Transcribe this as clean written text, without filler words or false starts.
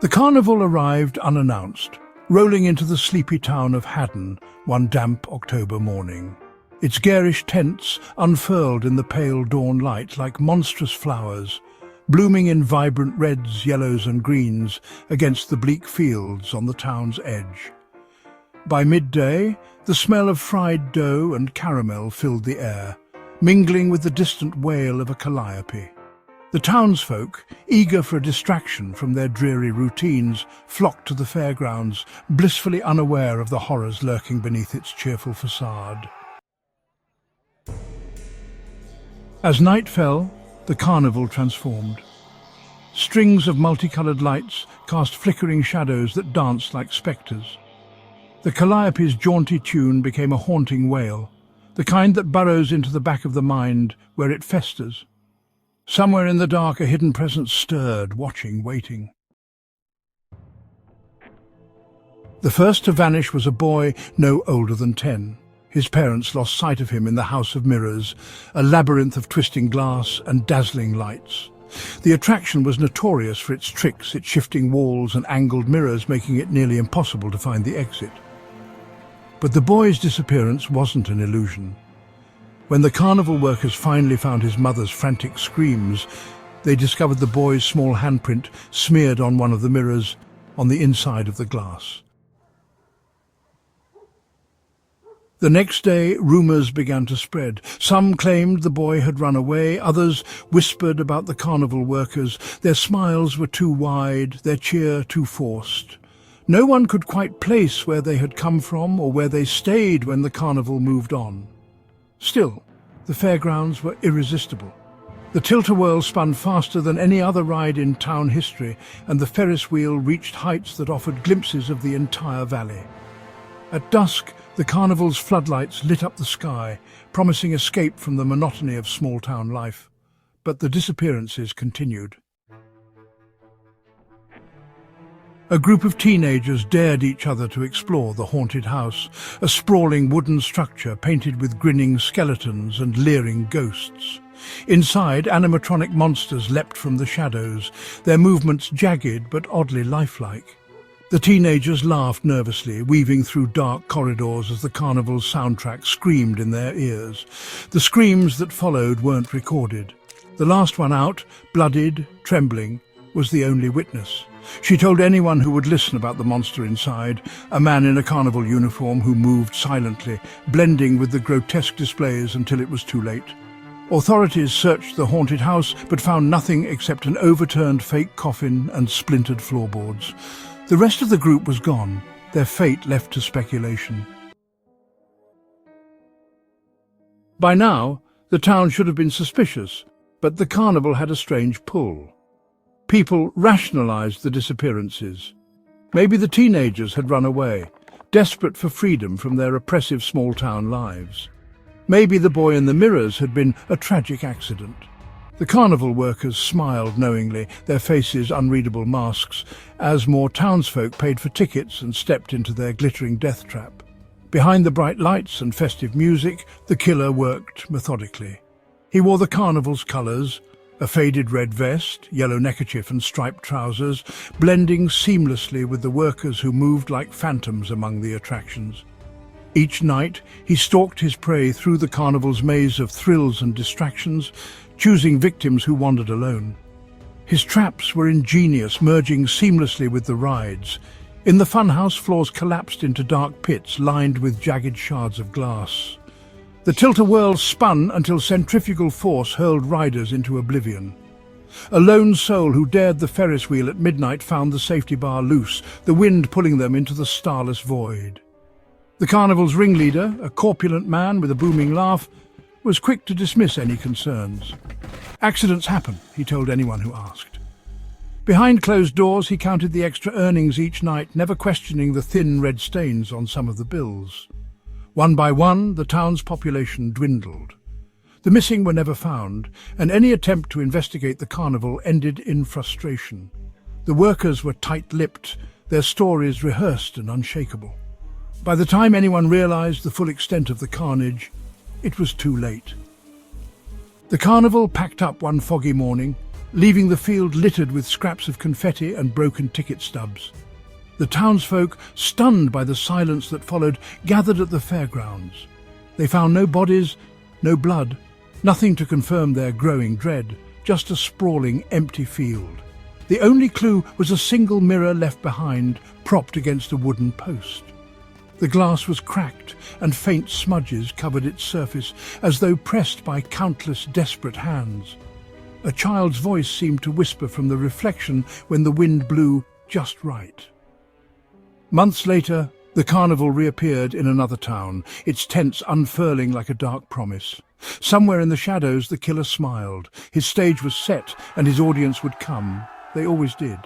The carnival arrived unannounced, rolling into the sleepy town of Haddon one damp October morning. Its garish tents unfurled in the pale dawn light like monstrous flowers, blooming in vibrant reds, yellows and greens against the bleak fields on the town's edge. By midday, the smell of fried dough and caramel filled the air, mingling with the distant wail of a calliope. The townsfolk, eager for a distraction from their dreary routines, flocked to the fairgrounds, blissfully unaware of the horrors lurking beneath its cheerful facade. As night fell, the carnival transformed. Strings of multicolored lights cast flickering shadows that danced like spectres. The calliope's jaunty tune became a haunting wail, the kind that burrows into the back of the mind where it festers. Somewhere in the dark a hidden presence stirred, watching, waiting. The first to vanish was a boy no older than 10. His parents lost sight of him in the House of Mirrors, a labyrinth of twisting glass and dazzling lights. The attraction was notorious for its tricks, its shifting walls and angled mirrors, making it nearly impossible to find the exit. But the boy's disappearance wasn't an illusion. When the carnival workers finally found his mother's frantic screams, they discovered the boy's small handprint smeared on one of the mirrors on the inside of the glass. The next day, rumors began to spread. Some claimed the boy had run away, others whispered about the carnival workers. Their smiles were too wide, their cheer too forced. No one could quite place where they had come from or where they stayed when the carnival moved on. Still, the fairgrounds were irresistible. The tilt-a-whirl spun faster than any other ride in town history, and the Ferris wheel reached heights that offered glimpses of the entire valley. At dusk, the carnival's floodlights lit up the sky, promising escape from the monotony of small-town life. But the disappearances continued. A group of teenagers dared each other to explore the haunted house, a sprawling wooden structure painted with grinning skeletons and leering ghosts. Inside, animatronic monsters leapt from the shadows, their movements jagged but oddly lifelike. The teenagers laughed nervously, weaving through dark corridors as the carnival's soundtrack screamed in their ears. The screams that followed weren't recorded. The last one out, bloodied, trembling, was the only witness. She told anyone who would listen about the monster inside, a man in a carnival uniform who moved silently, blending with the grotesque displays until it was too late. Authorities searched the haunted house but found nothing except an overturned fake coffin and splintered floorboards. The rest of the group was gone, their fate left to speculation. By now, the town should have been suspicious, but the carnival had a strange pull. People rationalized the disappearances. Maybe the teenagers had run away, desperate for freedom from their oppressive small-town lives. Maybe the boy in the mirrors had been a tragic accident. The carnival workers smiled knowingly, their faces unreadable masks, as more townsfolk paid for tickets and stepped into their glittering death trap. Behind the bright lights and festive music, the killer worked methodically. He wore the carnival's colors, a faded red vest, yellow neckerchief and striped trousers, blending seamlessly with the workers who moved like phantoms among the attractions. Each night, he stalked his prey through the carnival's maze of thrills and distractions, choosing victims who wandered alone. His traps were ingenious, merging seamlessly with the rides. In the funhouse, floors collapsed into dark pits lined with jagged shards of glass. The tilt-a-whirl spun until centrifugal force hurled riders into oblivion. A lone soul who dared the Ferris wheel at midnight found the safety bar loose, the wind pulling them into the starless void. The carnival's ringleader, a corpulent man with a booming laugh, was quick to dismiss any concerns. Accidents happen, he told anyone who asked. Behind closed doors, he counted the extra earnings each night, never questioning the thin red stains on some of the bills. One by one, the town's population dwindled. The missing were never found, and any attempt to investigate the carnival ended in frustration. The workers were tight-lipped, their stories rehearsed and unshakable. By the time anyone realized the full extent of the carnage, it was too late. The carnival packed up one foggy morning, leaving the field littered with scraps of confetti and broken ticket stubs. The townsfolk, stunned by the silence that followed, gathered at the fairgrounds. They found no bodies, no blood, nothing to confirm their growing dread, just a sprawling, empty field. The only clue was a single mirror left behind, propped against a wooden post. The glass was cracked, and faint smudges covered its surface, as though pressed by countless desperate hands. A child's voice seemed to whisper from the reflection when the wind blew just right. Months later, the carnival reappeared in another town, its tents unfurling like a dark promise. Somewhere in the shadows, the killer smiled. His stage was set, and his audience would come. They always did.